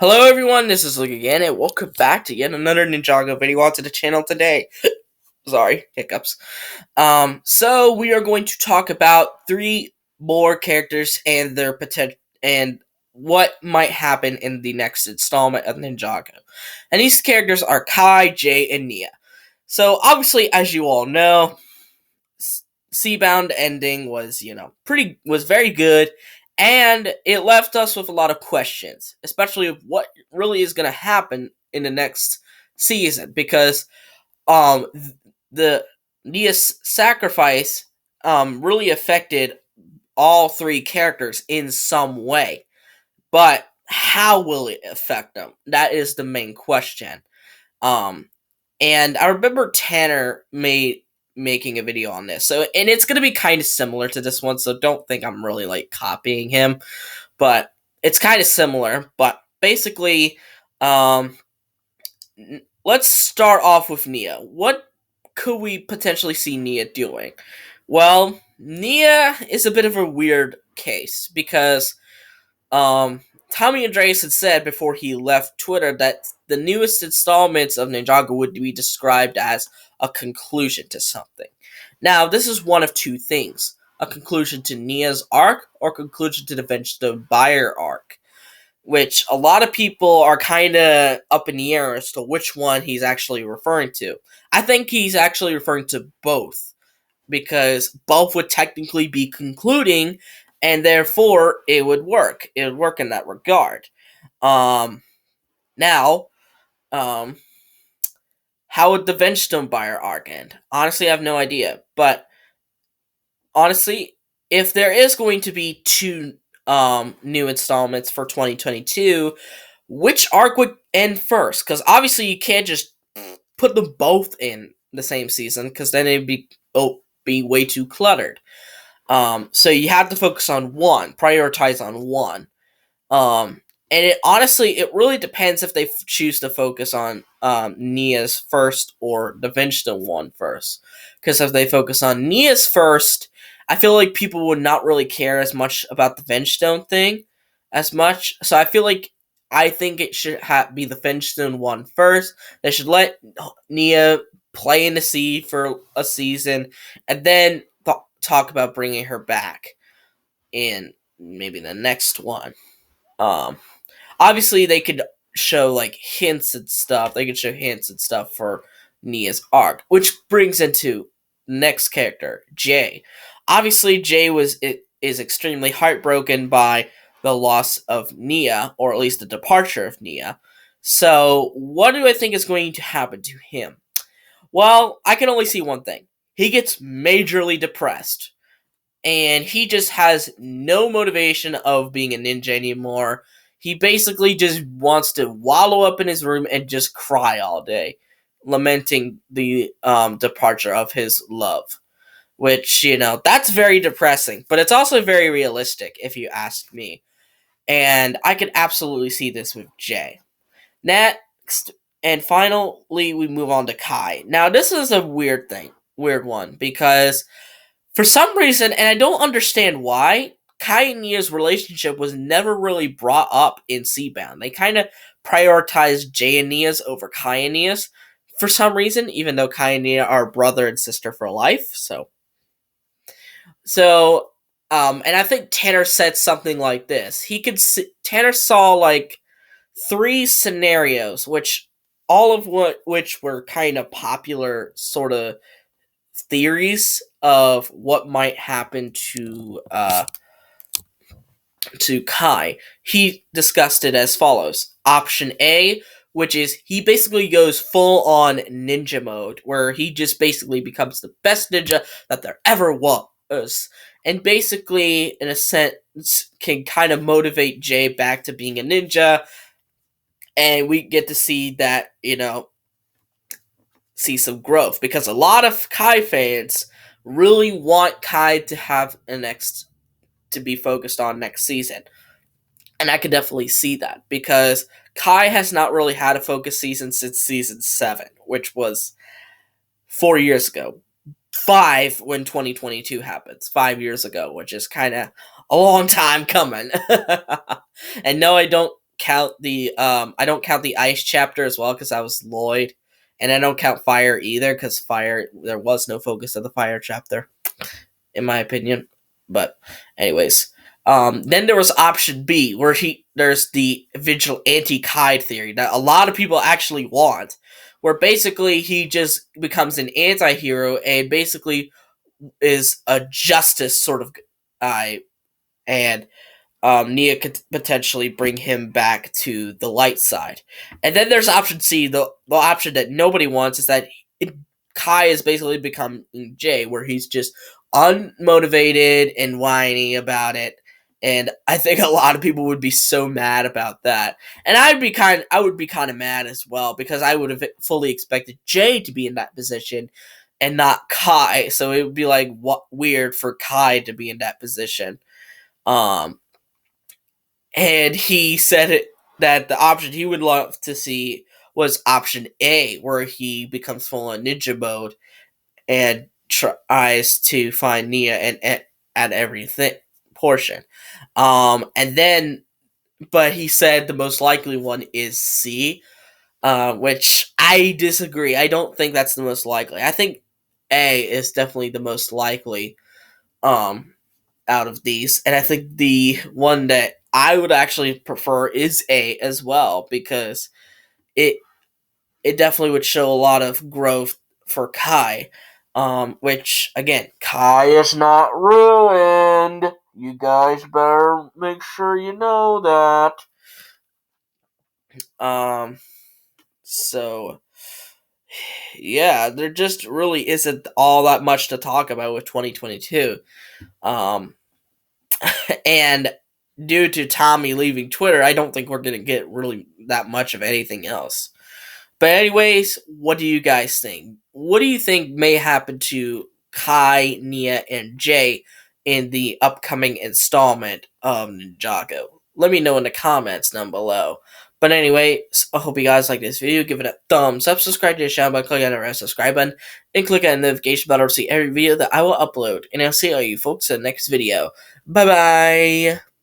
Hello everyone, this is Luke again, and welcome back to yet another Ninjago video onto the channel today. Sorry, hiccups. So we are going to talk about three more characters and their potential and what might happen in the next installment of Ninjago. And these characters are Kai, Jay, and Nia. So obviously, as you all know, Seabound ending was, was very good, and it left us with a lot of questions, especially of what really is going to happen in the next season, because um the Nia's sacrifice really affected all three characters in some way, but how will it affect them? That is the main question. Um, and I remember Tanner making a video on this. So, and it's gonna be kind of similar to this one. So don't think I'm really like copying him, but it's kind of similar. But basically, um, let's start off with Nia. What could we potentially see Nia doing? Well, Nia is a bit of a weird case because Tommy Andreas had said before he left Twitter that the newest installments of Ninjago would be described as a conclusion to something. Now, this is one of two things: a conclusion to Nia's arc or conclusion to the Vengestone Buyer arc, which a lot of people are kind of up in the air as to which one he's actually referring to. I think he's actually referring to both, because both would technically be concluding, and therefore it would work. It would work in that regard. Um, now, um, how would the Vengestone Buyer arc end? Honestly, I have no idea. But honestly, if there is going to be two new installments for 2022, which arc would end first? Because obviously you can't just put them both in the same season, because then it'd be way too cluttered. So you have to focus on one, prioritize on one. And it really depends if they choose to focus on Nia's first or the Vengestone one first. Because if they focus on Nia's first, I feel like people would not really care as much about the Vengestone thing as much. So I think it should be the Vengestone one first. They should let Nia play in the sea for a season, and then talk about bringing her back in maybe the next one. Um, Obviously they could show like hints and stuff. They could show hints and stuff for Nia's arc, which brings into next character, Jay. Obviously, is extremely heartbroken by the loss of Nia, or at least the departure of Nia. So, what do I think is going to happen to him? Well, I can only see one thing. He gets majorly depressed, and he just has no motivation of being a ninja anymore. He basically just wants to wallow up in his room and just cry all day, lamenting the departure of his love. Which, that's very depressing, but it's also very realistic, if you ask me. And I could absolutely see this with Jay. Next, and finally, we move on to Kai. Now, this is a weird one, because for some reason, and I don't understand why, Kai and Nia's relationship was never really brought up in Seabound. They kind of prioritized Jay and Nia's over Kai and Nia's for some reason, even though Kai and Nia are brother and sister for life. And I think Tanner said something like this. Tanner saw like three scenarios, which were kind of popular sort of theories of what might happen to Kai. He discussed it as follows. Option A, which is he basically goes full on ninja mode, where he just basically becomes the best ninja that there ever was. And basically, in a sense, can kind of motivate Jay back to being a ninja. And we get to see that, see some growth. Because a lot of Kai fans really want Kai to have to be focused on next season. And I could definitely see that, because Kai has not really had a focus season since season 7, which was 4 years ago. 5 when 2022 happens. 5 years ago, which is kind of a long time coming. And no, I don't count the ice chapter as well because I was Lloyd, and I don't count fire either because fire there was no focus of the fire chapter, in my opinion. But anyways, then there was option B where there's the vigilante Kai theory that a lot of people actually want, where basically he just becomes an anti-hero and basically is a justice sort of guy, and Nia could potentially bring him back to the light side. And then there's option C, the option that nobody wants is that Kai is basically becoming Jay, where he's just unmotivated and whiny about it. And I think a lot of people would be so mad about that. And I would be kind of mad as well because I would have fully expected Jay to be in that position and not Kai. So it would be like weird for Kai to be in that position. And he said that the option he would love to see was option A, where he becomes full on ninja mode and tries to find Nia at everything portion. And then, but he said the most likely one is C, which I disagree. I don't think that's the most likely. I think A is definitely the most likely. Out of these, and I think the one that I would actually prefer is A as well because it it definitely would show a lot of growth for Kai, which again, Kai is not ruined. You guys better make sure you know that. So yeah, there just really isn't all that much to talk about with 2022. And due to Tommy leaving Twitter, I don't think we're going to get really that much of anything else. But anyways, what do you guys think? What do you think may happen to Kai, Nia, and Jay in the upcoming installment of Ninjago? Let me know in the comments down below. But anyway, I hope you guys like this video. Give it a thumbs up, subscribe to the channel by clicking on the red subscribe button, and click on the notification bell to see every video that I will upload. And I'll see all you folks in the next video. Bye bye!